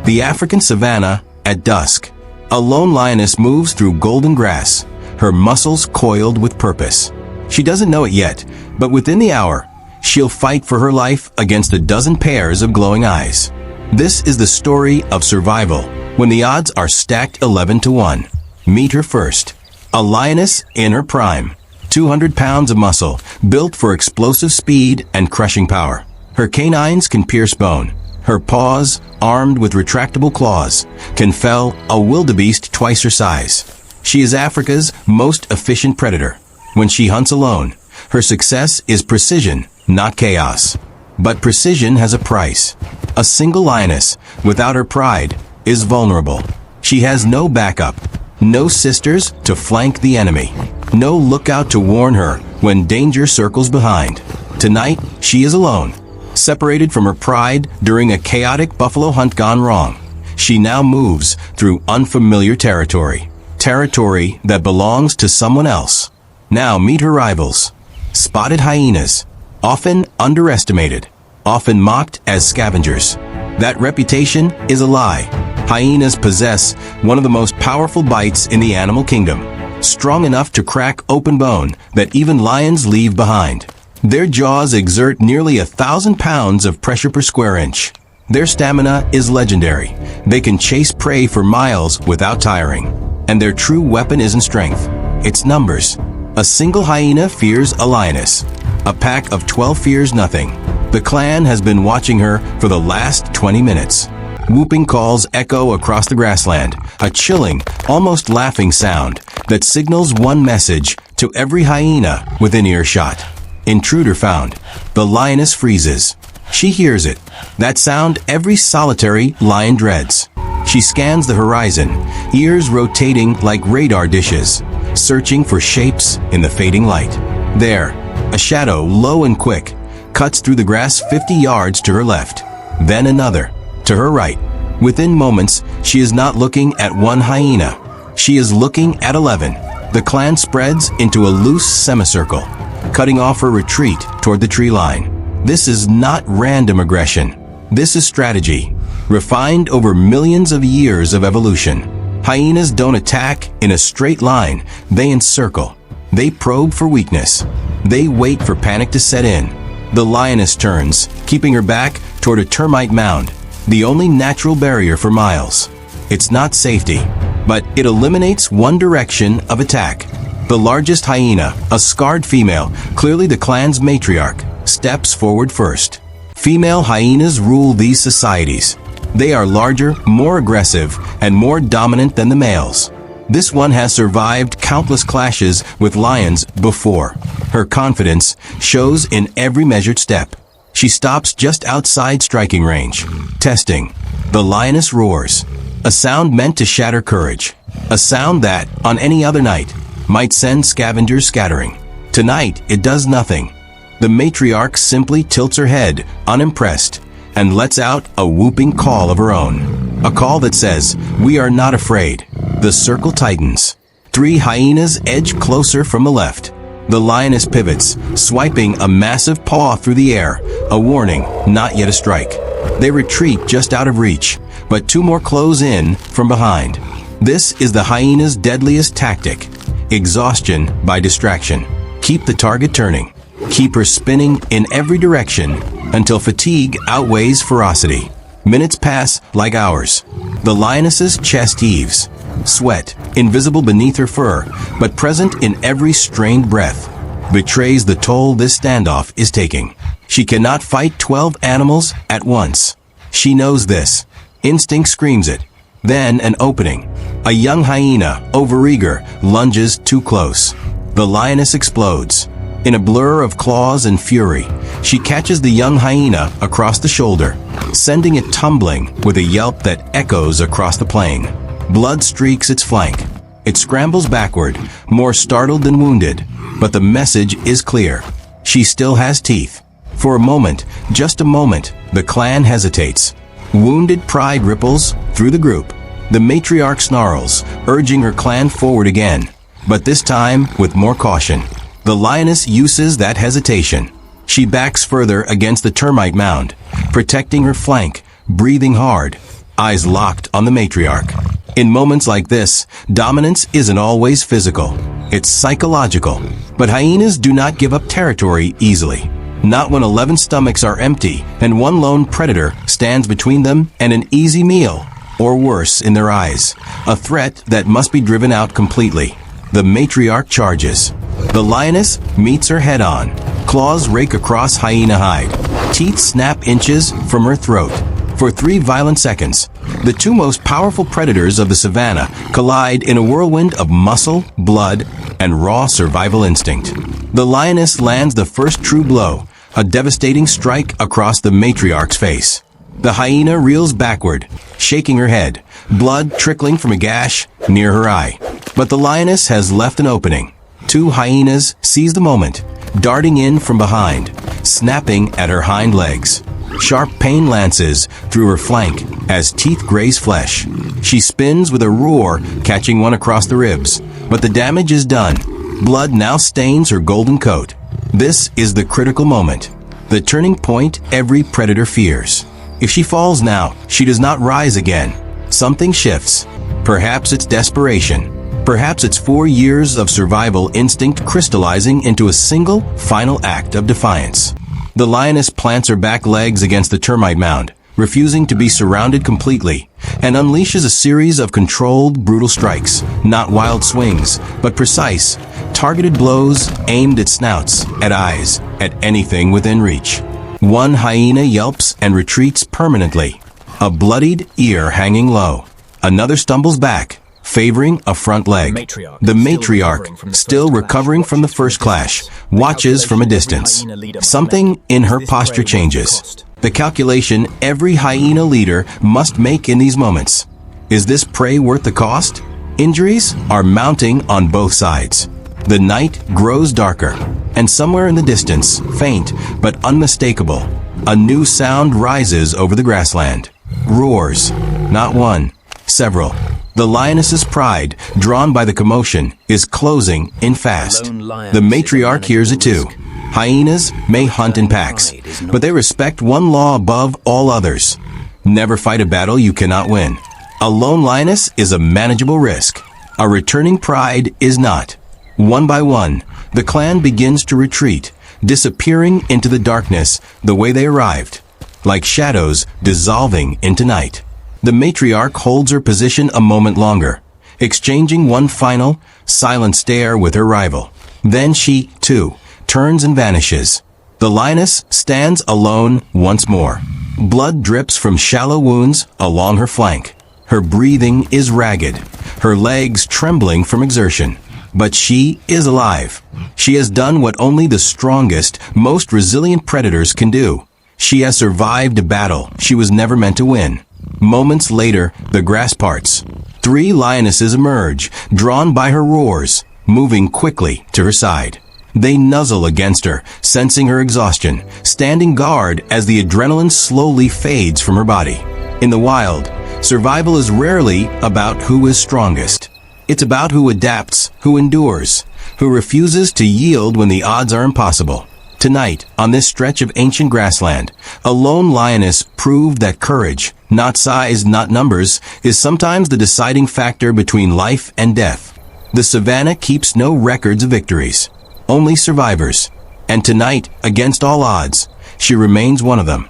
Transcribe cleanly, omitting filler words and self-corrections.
The African savanna at dusk. A lone lioness moves through golden grass, her muscles coiled with purpose. She doesn't know it yet, but within the hour, she'll fight for her life against a dozen pairs of glowing eyes. This is the story of survival, when the odds are stacked 11 to 1. Meet her first. A lioness in her prime. 200 pounds of muscle, built for explosive speed and crushing power. Her canines can pierce bone. Her paws, armed with retractable claws, can fell a wildebeest twice her size. She is Africa's most efficient predator. When she hunts alone, her success is precision, not chaos. But precision has a price. A single lioness, without her pride, is vulnerable. She has no backup, no sisters to flank the enemy, no lookout to warn her when danger circles behind. Tonight, she is alone, separated from her pride during a chaotic buffalo hunt gone wrong. She now moves through unfamiliar territory, territory that belongs to someone else. Now meet her rivals. Spotted hyenas, often underestimated, often mocked as scavengers. That reputation is a lie. Hyenas possess one of the most powerful bites in the animal kingdom, strong enough to crack open bone that even lions leave behind. Their jaws exert nearly 1,000 pounds of pressure per square inch. Their stamina is legendary. They can chase prey for miles without tiring. And their true weapon isn't strength, it's numbers. A single hyena fears a lioness. A pack of 12 fears nothing. The clan has been watching her for the last 20 minutes. Whooping calls echo across the grassland, a chilling, almost laughing sound that signals one message to every hyena within earshot. Intruder found. The lioness freezes. She hears it. That sound every solitary lion dreads. She scans the horizon, ears rotating like radar dishes, searching for shapes in the fading light. There, a shadow, low and quick, cuts through the grass 50 yards to her left. Then another, to her right. Within moments, she is not looking at one hyena. She is looking at 11. The clan spreads into a loose semicircle, cutting off her retreat toward the tree line. This is not random aggression. This is strategy, refined over millions of years of evolution. Hyenas don't attack in a straight line. They encircle. They probe for weakness. They wait for panic to set in. The lioness turns, keeping her back toward a termite mound, the only natural barrier for miles. It's not safety, but it eliminates one direction of attack. The largest hyena, a scarred female, clearly the clan's matriarch, steps forward first. Female hyenas rule these societies. They are larger, more aggressive, and more dominant than the males. This one has survived countless clashes with lions before. Her confidence shows in every measured step. She stops just outside striking range. Testing. The lioness roars. A sound meant to shatter courage. A sound that, on any other night, might send scavengers scattering. Tonight, it does nothing. The matriarch simply tilts her head, unimpressed, and lets out a whooping call of her own. A call that says, "We are not afraid." The circle tightens. 3 hyenas edge closer from the left. The lioness pivots, swiping a massive paw through the air, a warning, not yet a strike. They retreat just out of reach, but 2 more close in from behind. This is the hyena's deadliest tactic. Exhaustion by distraction. Keep the target turning. Keep her spinning in every direction until fatigue outweighs ferocity. Minutes pass like hours. The lioness's chest heaves. Sweat, invisible beneath her fur, but present in every strained breath, betrays the toll this standoff is taking. She cannot fight 12 animals at once. She knows this. Instinct screams it. Then an opening. A young hyena, overeager, lunges too close. The lioness explodes. In a blur of claws and fury, she catches the young hyena across the shoulder, sending it tumbling with a yelp that echoes across the plain. Blood streaks its flank. It scrambles backward, more startled than wounded, but the message is clear. She still has teeth. For a moment, just a moment, the clan hesitates. Wounded pride ripples through the group. The matriarch snarls, urging her clan forward again, but this time with more caution. The lioness uses that hesitation. She backs further against the termite mound, protecting her flank, breathing hard. eyes locked on the matriarch. In moments like this, dominance isn't always physical. It's psychological. But hyenas do not give up territory easily. Not when 11 stomachs are empty and one lone predator stands between them and an easy meal, or worse in their eyes, a threat that must be driven out completely. The matriarch charges. The lioness meets her head-on. Claws rake across hyena hide. Teeth snap inches from her throat. For 3 violent seconds, the two most powerful predators of the savanna collide in a whirlwind of muscle, blood, and raw survival instinct. The lioness lands the first true blow, a devastating strike across the matriarch's face. The hyena reels backward, shaking her head, blood trickling from a gash near her eye. But the lioness has left an opening. 2 hyenas seize the moment, darting in from behind, snapping at her hind legs. Sharp pain lances through her flank as teeth graze flesh. She spins with a roar, catching one across the ribs. But the damage is done. Blood now stains her golden coat. This is the critical moment, the turning point every predator fears. If she falls now, she does not rise again. Something shifts. Perhaps it's desperation. Perhaps it's 4 years of survival instinct crystallizing into a single, final act of defiance. The lioness plants her back legs against the termite mound, refusing to be surrounded completely, and unleashes a series of controlled, brutal strikes. Not wild swings, but precise, targeted blows aimed at snouts, at eyes, at anything within reach. One hyena yelps and retreats permanently, a bloodied ear hanging low. Another stumbles back, favoring a front leg. The matriarch, still recovering from the first clash, watches from a distance. Something in her posture changes. The calculation every hyena leader must make in these moments. Is this prey worth the cost? Injuries are mounting on both sides. The night grows darker, and somewhere in the distance, faint but unmistakable, a new sound rises over the grassland. Roars. Not one, several. The lioness's pride, drawn by the commotion, is closing in fast. The matriarch hears it too. Hyenas may hunt in packs, but they respect one law above all others. Never fight a battle you cannot win. A lone lioness is a manageable risk. A returning pride is not. One by one, the clan begins to retreat, disappearing into the darkness the way they arrived, like shadows dissolving into night. The matriarch holds her position a moment longer, exchanging one final, silent stare with her rival. Then she, too, turns and vanishes. The lioness stands alone once more. Blood drips from shallow wounds along her flank. Her breathing is ragged, her legs trembling from exertion. But she is alive. She has done what only the strongest, most resilient predators can do. She has survived a battle she was never meant to win. Moments later, the grass parts. 3 lionesses emerge, drawn by her roars, moving quickly to her side. They nuzzle against her, sensing her exhaustion, standing guard as the adrenaline slowly fades from her body. In the wild, survival is rarely about who is strongest. It's about who adapts, who endures, who refuses to yield when the odds are impossible. Tonight, on this stretch of ancient grassland, a lone lioness proved that courage, not size, not numbers, is sometimes the deciding factor between life and death. The savanna keeps no records of victories, only survivors. And tonight, against all odds, she remains one of them.